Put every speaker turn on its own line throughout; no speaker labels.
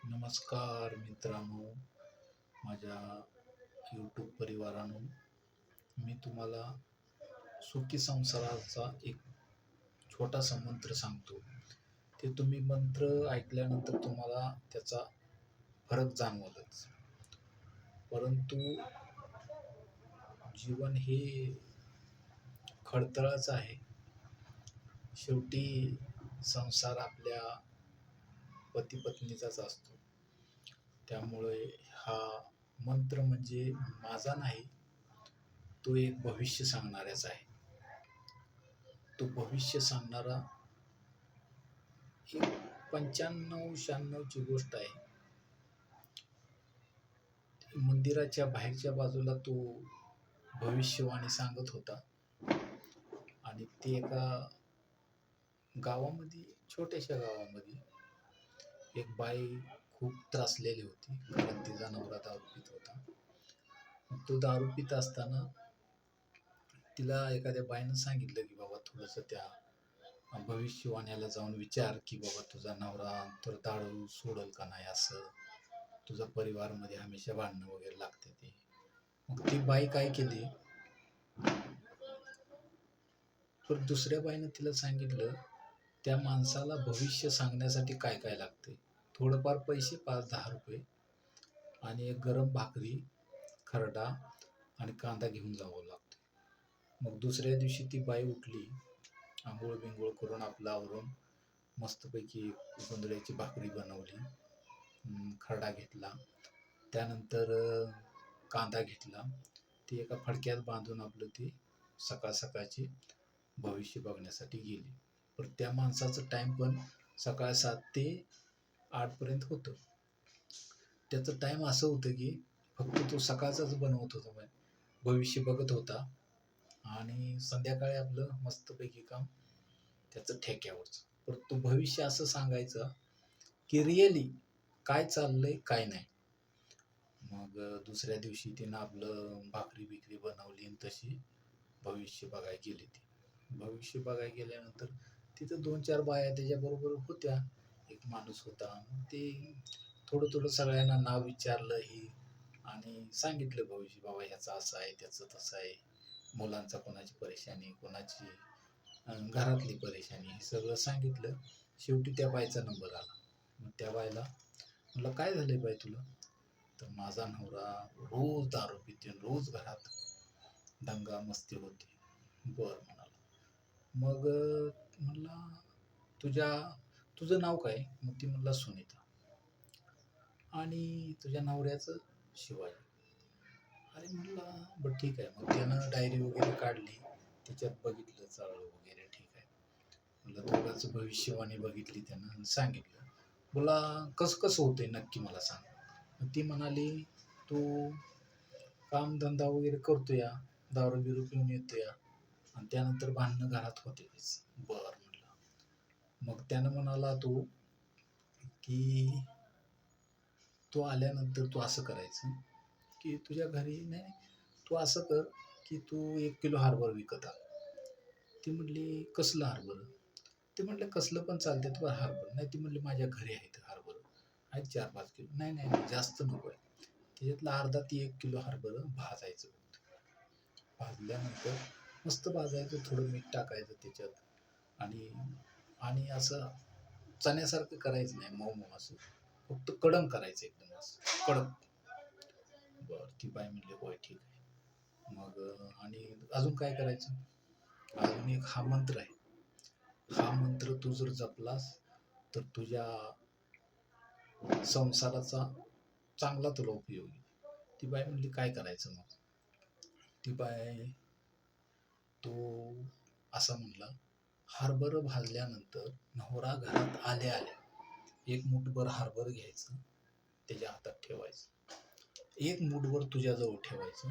नमस्कार मित्रांनो, माझ्या यूट्यूब परिवारानो. मी तुम्हाला सुखी संसाराचा एक छोटासा मंत्र सांगतो. ते तुम्ही मंत्र ऐकल्यानंतर तुम्हाला त्याचा फरक जाणवलच. परंतु जीवन हे खडतळच आहे. शेवटी संसार आपल्या पती पत्नीचाच असतो. त्यामुळे हा मंत्र म्हणजे माझा नाही, तो एक भविष्य सांगणाऱ्याचा आहे. तो भविष्य सांगणारा एक 95-96 ची गोष्ट आहे. मंदिराच्या बाहेरच्या बाजूला तो भविष्यवाणी सांगत होता आणि ते एका गावामध्ये, छोट्याशा गावामध्ये एक बाई खूप त्रासलेली होती, कारण तिचा नवरा दारू पित होता. तो दारू पित असताना तिला एखाद्या बाईनं सांगितलं की बाबा थोडंसं त्या भविष्यवाण्याला जाऊन विचार की बाबा तुझा नवरा तर दारू सोडल का नाही, असं तुझा परिवारमध्ये हमेशा भांडणं वगैरे लागते ते. मग ती बाई काय केली, पण दुसऱ्या बाईनं तिला सांगितलं त्या माणसाला भविष्य सांगण्यासाठी काय काय लागते. थोडंफार पैसे, 5-10 रुपये आणि एक गरम भाकरी, खरडा आणि कांदा घेऊन जावं लागतं. मग दुसऱ्या दिवशी ती बाई उठली, आंघोळ बिंघोळ करून आपलं आवरून मस्तपैकी गोंधळ्याची भाकरी बनवली, खरडा घेतला, त्यानंतर कांदा घेतला, ती एका फडक्यात बांधून आपलं ती सकाळ सकाळची भविष्य बघण्यासाठी गेली. पण त्या माणसाचं टाईम पण सकाळ 7 ते 8 पर्यंत होतं. त्याचं टाईम असं होतं की फक्त तो सकाळचाच बनवत होता, भविष्य बघत होता, आणि संध्याकाळी आपलं मस्तपैकी काम त्याचं ठेक्यावरचं. पण तो भविष्य असं सांगायचं की रिअली काय चाललंय काय नाही. मग दुसऱ्या दिवशी तिनं आपलं भाकरी बिकरी बनवली आणि तशी भविष्य बघायला गेली. ती भविष्य बघायला गेल्यानंतर तिथं 2-4 बाया त्याच्याबरोबर होत्या, एक माणूस होता. मग ते थोडं थोडं सगळ्यांना नाव विचारलं ही, आणि सांगितलं भविष्य, बाबा ह्याचं असं आहे, त्याचं तसं आहे, मुलांचा कोणाची परेशानी, कोणाची घरातली परेशानी, हे सगळं सांगितलं. शेवटी त्या बाईचा नंबर आला. मग त्या बाईला म्हटलं, काय झालंय बाई तुला? तर माझा नवरा रोज दारू पिते, रोज घरात दंगा मस्ती होती. बर म्हणाला. मग म्हणला तुझं नाव काय? मग ती म्हणला सुनीता. आणि तुझ्या नवऱ्याचं? शिवाजी. अरे म्हणला बरं ठीक आहे. मग त्यानं डायरी वगैरे काढली, त्याच्यात बघितलं चाळलं वगैरे, ठीक आहे म्हणलं. दोघांचं भविष्यवाणी बघितली त्यानं आणि सांगितलं. बोला कसं कसं होतंय नक्की मला सांग. मग ती म्हणाली, तू कामधंदा वगैरे करतो या, दारू बिरू पिऊन येतो या, आणि त्यानंतर भांडणं घरात होतेच. बर म्हटलं. मग त्यानं म्हणाला की तू आल्यानंतर तू असं करायचं की तुझ्या घरी नाही, तू असं कर की तू 1 किलो हरभरा विकत आण. ती म्हटली कसलं हरभरा? ते म्हटलं कसलं पण चालते, तू हरभरा नाही. ती म्हटली माझ्या घरी आहेत हरभरा, आहेत 4-5 किलो. नाही नाही नाही, जास्त नको आहे. त्याच्यातला अर्धा ती 1 किलो हरभरा भाजायचं. भाजल्यानंतर मस्त भाजायचं, थोडं मीठ टाकायचं त्याच्यात, आणि आणि असं चण्यासारखं करायचं नाही, मऊ मऊ असं, फक्त कडक करायचं, एकदम असं कडक. बर, ती बाई म्हणली होय ठीक आहे. मग आणि अजून काय करायचं? अजून एक हा मंत्र आहे. हा मंत्र तू जर जपलास तर तुझ्या संसाराचा चांगला तुला उपयोग आहे. ती बाई म्हणली काय करायचं मग? ती बाई तो असा म्हणला, हरभरा भाजल्यानंतर नवरा घरात आल्या आल्या एक मुठभर हरभरा घ्यायचं, त्याच्या हातात ठेवायचं, एक मुठभर तुझ्याजवळ ठेवायचं.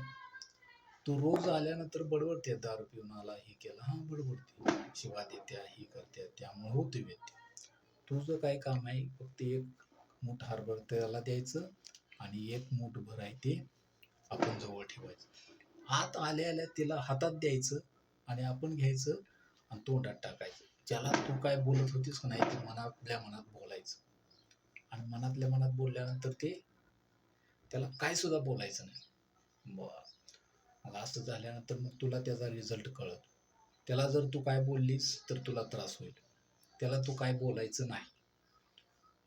तू रोज आल्यानंतर बडबडते, दारू पिऊन आला, हे केलं, हा बडबडते, शिवा देत्या, ही करत्या, त्यामुळे होते व्यत्यय. तुझं काय काम आहे, फक्त एक मूठ हरभरा त्याला द्यायचं आणि एक मूठभर आहे ते आपण जवळ ठेवायचं. आत आल्या आल्या तिला हातात द्यायचं आणि आपण घ्यायचं आणि तोंडात टाकायचं. ज्याला तू काय बोलत होतीस का नाही ते मनातल्या मनात बोलायचं. आणि मनातल्या मनात बोलल्यानंतर त्याला काय सुद्धा बोलायचं नाही. मग असं झाल्यानंतर मग तुला त्याचा रिझल्ट कळत. त्याला जर तू काय बोललीस तर तुला त्रास होईल. त्याला तू काय बोलायचं नाही.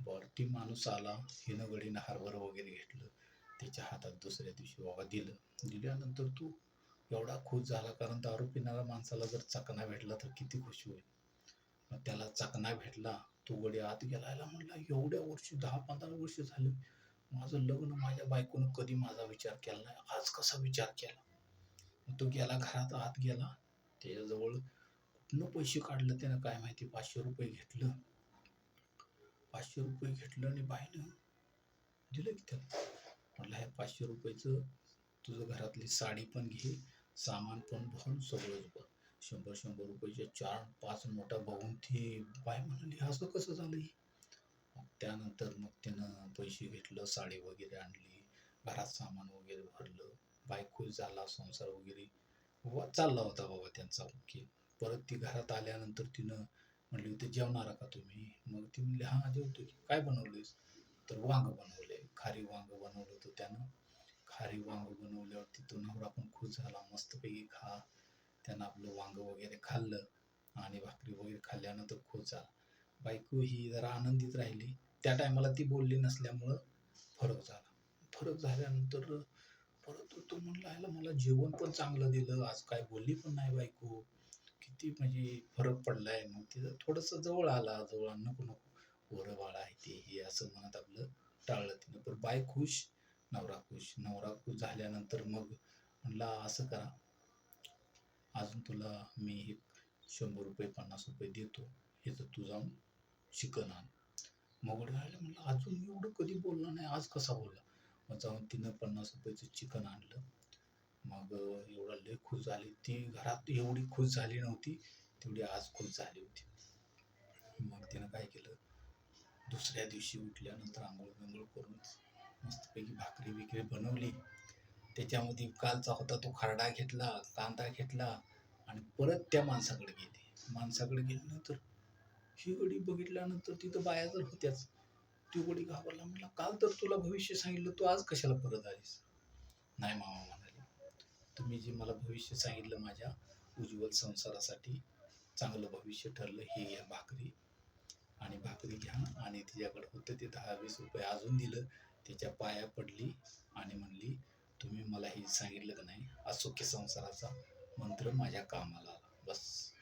बरं, ती माणूस आला, हिनं गडीनं हरभरा वगैरे घेतलं, त्याच्या हातात दुसऱ्या दिवशी बाबा दिलं. दिल्यानंतर तू एवढा खुश झाला, कारण दारू पिणाऱ्या माणसाला जर चकना भेटला तर किती खुशी होईल. मग त्याला चकना भेटला, तो गडी आत गेला. म्हणला एवढ्या वर्षी 10-15 वर्ष झाली माझं लग्न, माझ्या बायकोनं कधी माझा विचार केला नाही, आज कसा विचार केला. मग तो गेला घरात, आत गेला. त्याच्याजवळ कुठनं पैसे काढलं त्यानं काय माहिती, 500 रुपये घेतलं. 500 रुपये घेतलं आणि बाईनं दिलं की त्याला. म्हटलं ह्या 500 रुपयाचं तुझं घरातली साडी पण घे, सामान पण भरून सगळंच बघ. 100-100 रुपयाच्या 4-5 नोटा बघून ती बाई म्हणाली असं कसं झालं. मग त्यानंतर मग त्यानं पैसे घेतलं, साडी वगैरे आणली, घरात सामान वगैरे भरलं. बाई खुश झाला, संसार वगैरे चालला होता बाबा त्यांचा ओके. परत ती घरात आल्यानंतर तिनं म्हणली होती जेवणारा का तुम्ही. मग ती म्हणली हां जेवतो की. काय बनवलंयस. तर वांग बनवलंय, खारी वांग बनवलं होतं त्यानं. खारी वांग बनवल्यावरती तो नवरा पण खुश झाला, मस्तपैकी खा. त्यानं आपलं वांग वगैरे खाल्लं आणि भाकरी वगैरे खाल्ल्यानंतर खुश झाला. बायको ही जरा आनंदित राहिली. त्या टायमाला ती बोलली नसल्यामुळं फरक झाला. फरक झाल्यानंतर परत तो म्हणला ह्याला मला जेवण पण चांगलं दिलं, आज काय बोलली पण नाही बायको. किती म्हणजे फरक पडलाय. मग तिथं थोडंसं जवळ आला, जवळ नको नको पोरं बाळ आहे ते हे असं म्हणत आपलं टाळलं तिनं. पण बाय खुश, नवरा खुश. नवरा खुश झाल्यानंतर मग म्हणला असं करा, अजून तुला मी हे 100 रुपये 50 रुपये देतो, ह्याचं तू जाऊन चिकन आण. मग राहिलं म्हणलं अजून एवढं कधी बोलला नाही, आज कसा बोलला. मग जाऊन तिनं 50 रुपयाचं चिकन आणलं. मग एवढा लय खुश झाली ती. घरात एवढी खुश झाली नव्हती तेवढी आज खुश झाली होती. मग तिनं काय केलं, दुसऱ्या दिवशी उठल्यानंतर आंघोळ बिंघोळ करून मस्तपैकी भाकरी बिकरी बनवली. त्याच्यामध्ये कालचा होता तो खरडा घेतला, कांदा घेतला आणि परत त्या माणसाकडे गेली. माणसाकडे गेल्यानंतर ही गडी बघितल्यानंतर तिथं बाया जर होत्याच. ती गडी घाबरला, म्हटला काल तर तुला भविष्य सांगितलं, तू आज कशाला परत आलीस. नाही मामा म्हणाले, तुम्ही जे मला भविष्य सांगितलं माझ्या उज्ज्वल संसारासाठी चांगलं भविष्य ठरलं, हे घ्या भाकरी. आणि भाकरी घ्या. आणि तिच्याकडे होतं ते 10-20 रुपये अजून दिलं. त्याच्या पाया पडली आणि म्हणली तुम्ही मला हे सांगितलं का नाही, असुखी संसाराचा मंत्र माझ्या कामाला आला. बस.